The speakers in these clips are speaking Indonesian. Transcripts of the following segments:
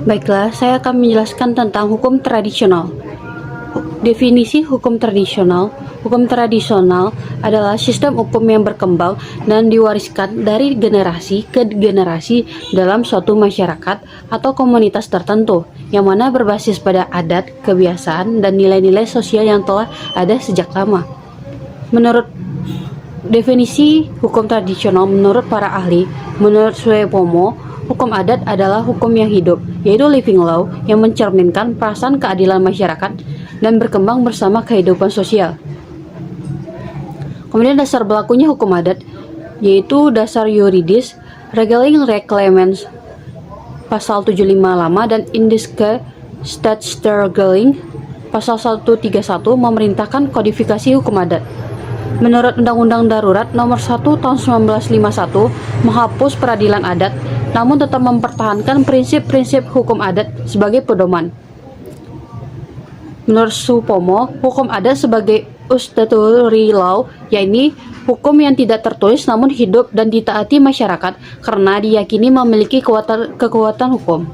Baiklah, saya akan menjelaskan tentang hukum tradisional. Definisi hukum tradisional. Hukum tradisional adalah sistem hukum yang berkembang dan diwariskan dari generasi ke generasi dalam suatu masyarakat atau komunitas tertentu, yang mana berbasis pada adat, kebiasaan, dan nilai-nilai sosial yang telah ada sejak lama. Menurut definisi hukum tradisional menurut para ahli, menurut Suepomo, hukum adat adalah hukum yang hidup, yaitu living law yang mencerminkan perasaan keadilan masyarakat dan berkembang bersama kehidupan sosial. Kemudian dasar berlakunya hukum adat, yaitu dasar yuridis, Regeling Reglements pasal 75 lama dan Indiske Statsregeling pasal 131 memerintahkan kodifikasi hukum adat. Menurut Undang-Undang Darurat Nomor 1 Tahun 1951 menghapus peradilan adat, namun tetap mempertahankan prinsip-prinsip hukum adat sebagai pedoman. Menurut Supomo, hukum adat sebagai statutory law, yakni hukum yang tidak tertulis namun hidup dan ditaati masyarakat karena diyakini memiliki kekuatan hukum.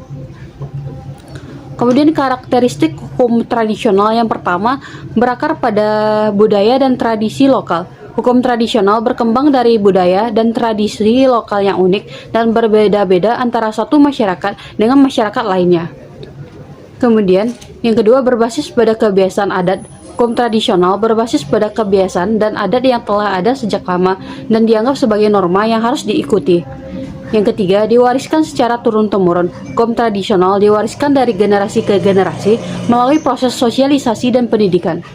Kemudian karakteristik hukum tradisional yang pertama berakar pada budaya dan tradisi lokal. Hukum tradisional berkembang dari budaya dan tradisi lokal yang unik dan berbeda-beda antara satu masyarakat dengan masyarakat lainnya. Kemudian, yang kedua berbasis pada kebiasaan adat. Hukum tradisional berbasis pada kebiasaan dan adat yang telah ada sejak lama dan dianggap sebagai norma yang harus diikuti. Yang ketiga, diwariskan secara turun-temurun. Hukum tradisional diwariskan dari generasi ke generasi melalui proses sosialisasi dan pendidikan.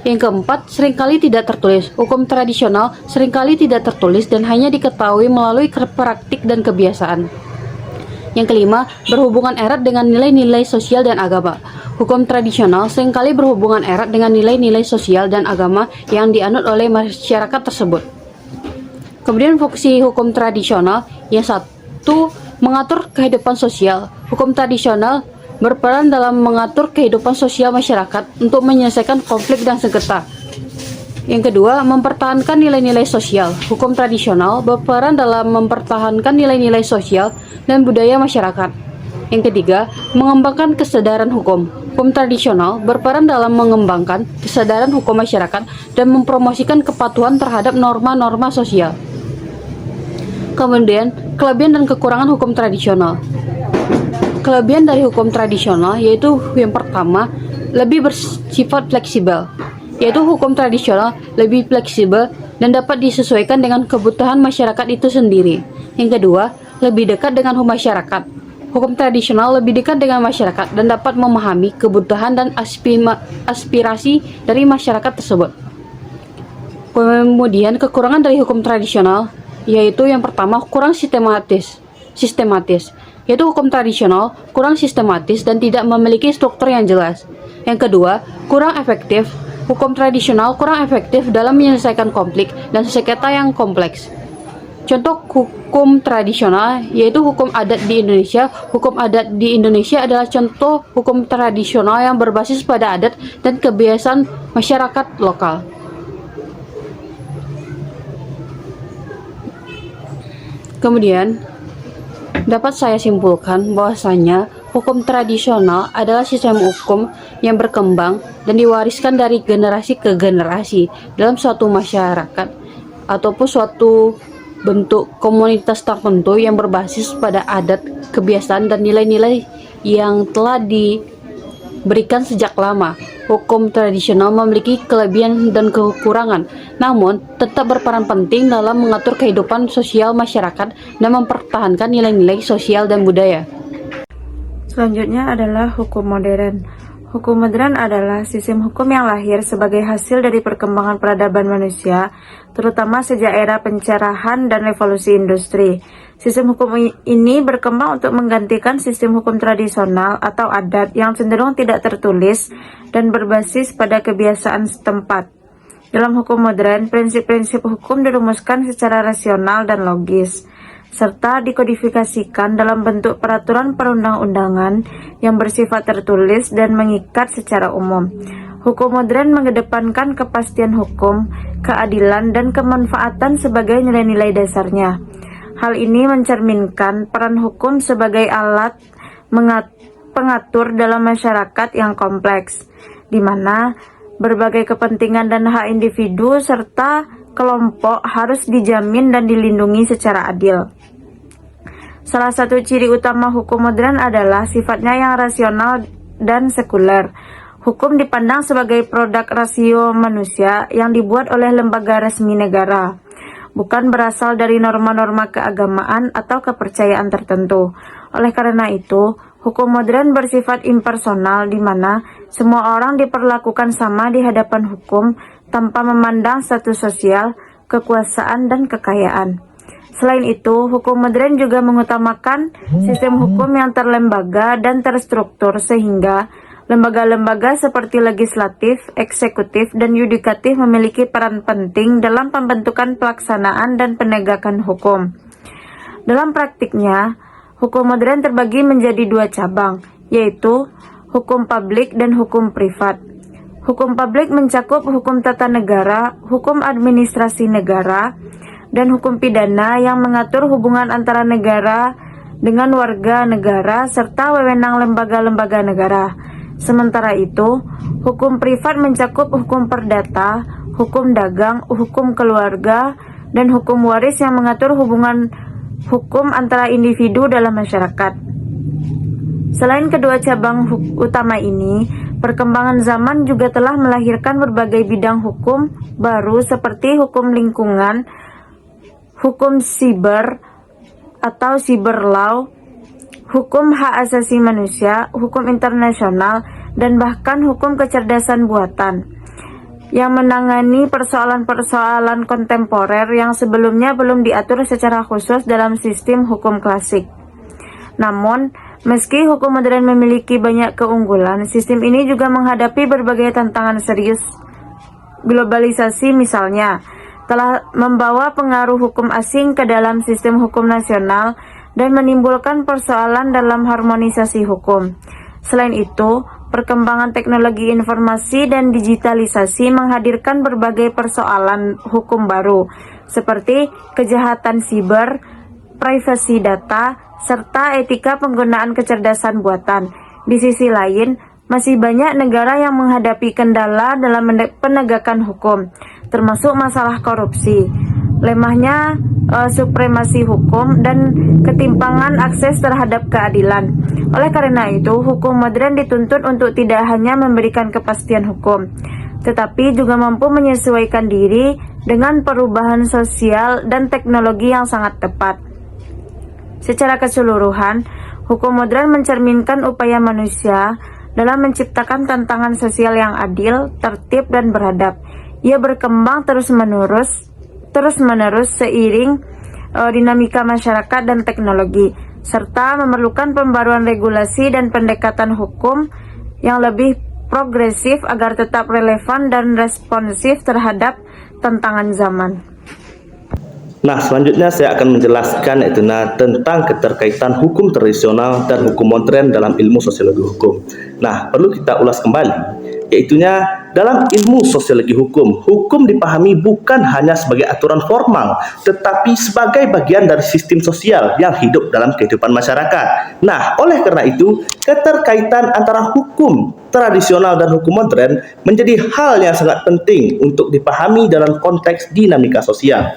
Yang keempat, seringkali tidak tertulis. Hukum tradisional seringkali tidak tertulis dan hanya diketahui melalui praktik dan kebiasaan. Yang kelima, berhubungan erat dengan nilai-nilai sosial dan agama. Hukum tradisional seringkali berhubungan erat dengan nilai-nilai sosial dan agama yang dianut oleh masyarakat tersebut. Kemudian fungsi hukum tradisional yang satu, mengatur kehidupan sosial. Hukum tradisional berperan dalam mengatur kehidupan sosial masyarakat untuk menyelesaikan konflik dan sengketa. Yang kedua, mempertahankan nilai-nilai sosial. Hukum tradisional berperan dalam mempertahankan nilai-nilai sosial dan budaya masyarakat. Yang ketiga, mengembangkan kesadaran hukum. Hukum tradisional berperan dalam mengembangkan kesadaran hukum masyarakat dan mempromosikan kepatuhan terhadap norma-norma sosial. Kemudian, kelebihan dan kekurangan hukum tradisional. Kelebihan dari hukum tradisional yaitu yang pertama, lebih bersifat fleksibel. Yaitu hukum tradisional lebih fleksibel dan dapat disesuaikan dengan kebutuhan masyarakat itu sendiri. Yang kedua, lebih dekat dengan masyarakat. Hukum tradisional lebih dekat dengan masyarakat dan dapat memahami kebutuhan dan aspirasi dari masyarakat tersebut. Kemudian kekurangan dari hukum tradisional yaitu yang pertama, kurang sistematis. Yaitu hukum tradisional kurang sistematis dan tidak memiliki struktur yang jelas. Yang kedua, kurang efektif. Hukum tradisional kurang efektif dalam menyelesaikan konflik dan sengketa yang kompleks. Contoh hukum tradisional yaitu hukum adat di Indonesia. Hukum adat di Indonesia adalah contoh hukum tradisional yang berbasis pada adat dan kebiasaan masyarakat lokal. Kemudian, dapat saya simpulkan bahwasanya hukum tradisional adalah sistem hukum yang berkembang dan diwariskan dari generasi ke generasi dalam suatu masyarakat ataupun suatu bentuk komunitas tertentu yang berbasis pada adat, kebiasaan, dan nilai-nilai yang telah diberikan sejak lama. Hukum tradisional memiliki kelebihan dan kekurangan, namun tetap berperan penting dalam mengatur kehidupan sosial masyarakat dan mempertahankan nilai-nilai sosial dan budaya. Selanjutnya adalah hukum modern. Hukum modern adalah sistem hukum yang lahir sebagai hasil dari perkembangan peradaban manusia, terutama sejak era pencerahan dan revolusi industri. Sistem hukum ini berkembang untuk menggantikan sistem hukum tradisional atau adat yang cenderung tidak tertulis dan berbasis pada kebiasaan setempat. Dalam hukum modern, prinsip-prinsip hukum dirumuskan secara rasional dan logis, serta dikodifikasikan dalam bentuk peraturan perundang-undangan yang bersifat tertulis dan mengikat secara umum. Hukum modern mengedepankan kepastian hukum, keadilan, dan kemanfaatan sebagai nilai-nilai dasarnya. Hal ini mencerminkan peran hukum sebagai alat pengatur dalam masyarakat yang kompleks, di mana berbagai kepentingan dan hak individu serta kelompok harus dijamin dan dilindungi secara adil. Salah satu ciri utama hukum modern adalah sifatnya yang rasional dan sekuler. Hukum dipandang sebagai produk rasio manusia yang dibuat oleh lembaga resmi negara, bukan berasal dari norma-norma keagamaan atau kepercayaan tertentu. Oleh karena itu, hukum modern bersifat impersonal di mana semua orang diperlakukan sama di hadapan hukum tanpa memandang status sosial, kekuasaan, dan kekayaan. Selain itu, hukum modern juga mengutamakan sistem hukum yang terlembaga dan terstruktur sehingga lembaga-lembaga seperti legislatif, eksekutif, dan yudikatif memiliki peran penting dalam pembentukan pelaksanaan dan penegakan hukum. Dalam praktiknya, hukum modern terbagi menjadi dua cabang, yaitu hukum publik dan hukum privat. Hukum publik mencakup hukum tata negara, hukum administrasi negara, dan hukum pidana yang mengatur hubungan antara negara dengan warga negara serta wewenang lembaga-lembaga negara. Sementara itu, hukum privat mencakup hukum perdata, hukum dagang, hukum keluarga, dan hukum waris yang mengatur hubungan hukum antara individu dalam masyarakat. Selain kedua cabang utama ini, perkembangan zaman juga telah melahirkan berbagai bidang hukum baru seperti hukum lingkungan, hukum siber atau cyber law, hukum hak asasi manusia, hukum internasional, dan bahkan hukum kecerdasan buatan yang menangani persoalan-persoalan kontemporer yang sebelumnya belum diatur secara khusus dalam sistem hukum klasik. Namun, meski hukum modern memiliki banyak keunggulan, sistem ini juga menghadapi berbagai tantangan serius. Globalisasi misalnya telah membawa pengaruh hukum asing ke dalam sistem hukum nasional dan menimbulkan persoalan dalam harmonisasi hukum. Selain itu, perkembangan teknologi informasi dan digitalisasi menghadirkan berbagai persoalan hukum baru, seperti kejahatan siber, privasi data, serta etika penggunaan kecerdasan buatan. Di sisi lain, masih banyak negara yang menghadapi kendala dalam penegakan hukum, termasuk masalah korupsi, lemahnya supremasi hukum, dan ketimpangan akses terhadap keadilan. Oleh karena itu, hukum modern dituntut untuk tidak hanya memberikan kepastian hukum, tetapi juga mampu menyesuaikan diri dengan perubahan sosial dan teknologi yang sangat tepat. Secara keseluruhan, hukum modern mencerminkan upaya manusia dalam menciptakan tantangan sosial yang adil, tertib, dan beradab. Ia berkembang terus-menerus seiring dinamika masyarakat dan teknologi, serta memerlukan pembaruan regulasi dan pendekatan hukum yang lebih progresif agar tetap relevan dan responsif terhadap tantangan zaman. Nah, selanjutnya saya akan menjelaskan tentang keterkaitan hukum tradisional dan hukum modern dalam ilmu sosiologi hukum. Nah, perlu kita ulas kembali, yaitunya dalam ilmu sosiologi hukum, hukum dipahami bukan hanya sebagai aturan formal, tetapi sebagai bagian dari sistem sosial yang hidup dalam kehidupan masyarakat. Nah, oleh karena itu, keterkaitan antara hukum tradisional dan hukum modern menjadi hal yang sangat penting untuk dipahami dalam konteks dinamika sosial.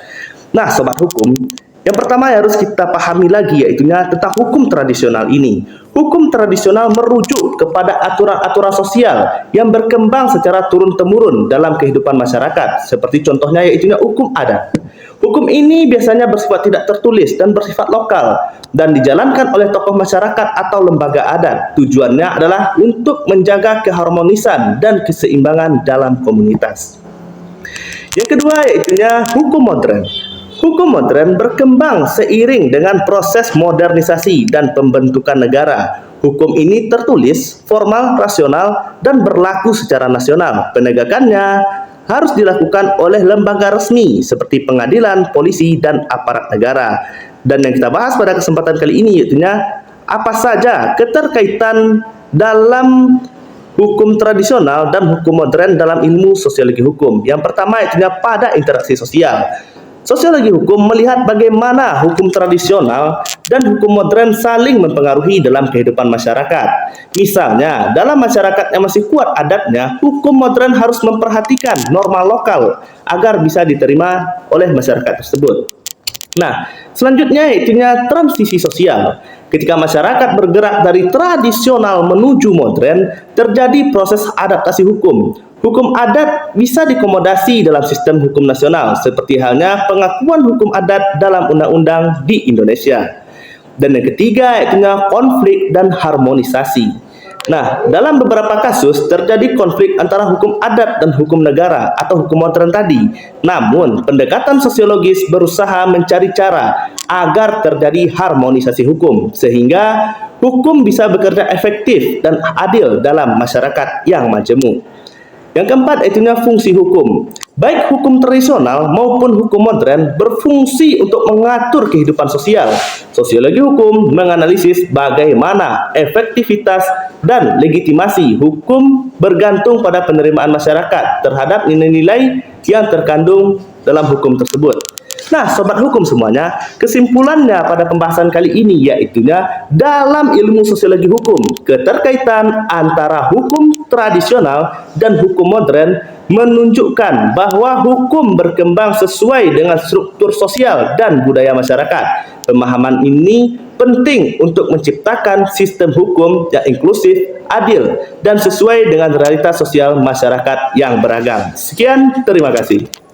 Nah, sobat hukum, yang pertama yang harus kita pahami lagi yaitunya tentang hukum tradisional ini. Hukum tradisional merujuk kepada aturan-aturan sosial yang berkembang secara turun-temurun dalam kehidupan masyarakat, seperti contohnya yaitunya hukum adat. Hukum ini biasanya bersifat tidak tertulis dan bersifat lokal dan dijalankan oleh tokoh masyarakat atau lembaga adat. Tujuannya adalah untuk menjaga keharmonisan dan keseimbangan dalam komunitas. Yang kedua yaitunya hukum modern. Hukum modern berkembang seiring dengan proses modernisasi dan pembentukan negara. Hukum ini tertulis, formal, rasional, dan berlaku secara nasional. Penegakannya harus dilakukan oleh lembaga resmi seperti pengadilan, polisi, dan aparat negara. Dan yang kita bahas pada kesempatan kali ini yaitunya apa saja keterkaitan dalam hukum tradisional dan hukum modern dalam ilmu sosiologi hukum. Yang pertama yaitunya pada interaksi sosial. Sosiologi hukum melihat bagaimana hukum tradisional dan hukum modern saling mempengaruhi dalam kehidupan masyarakat. Misalnya, dalam masyarakat yang masih kuat adatnya, hukum modern harus memperhatikan norma lokal agar bisa diterima oleh masyarakat tersebut. Nah, selanjutnya itunya transisi sosial. Ketika masyarakat bergerak dari tradisional menuju modern, terjadi proses adaptasi hukum. Hukum adat bisa dikomodasi dalam sistem hukum nasional, seperti halnya pengakuan hukum adat dalam undang-undang di Indonesia. Dan yang ketiga, itunya konflik dan harmonisasi. Nah, dalam beberapa kasus terjadi konflik antara hukum adat dan hukum negara atau hukum modern tadi. Namun, pendekatan sosiologis berusaha mencari cara agar terjadi harmonisasi hukum, sehingga hukum bisa bekerja efektif dan adil dalam masyarakat yang majemuk. Yang keempat, itunya fungsi hukum. Baik hukum tradisional maupun hukum modern berfungsi untuk mengatur kehidupan sosial. Sosiologi hukum menganalisis bagaimana efektivitas dan legitimasi hukum bergantung pada penerimaan masyarakat terhadap nilai-nilai yang terkandung dalam hukum tersebut. Nah, sobat hukum semuanya, kesimpulannya pada pembahasan kali ini yaitunya dalam ilmu sosiologi hukum, keterkaitan antara hukum tradisional dan hukum modern menunjukkan bahwa hukum berkembang sesuai dengan struktur sosial dan budaya masyarakat. Pemahaman ini penting untuk menciptakan sistem hukum yang inklusif, adil, dan sesuai dengan realitas sosial masyarakat yang beragam. Sekian, terima kasih.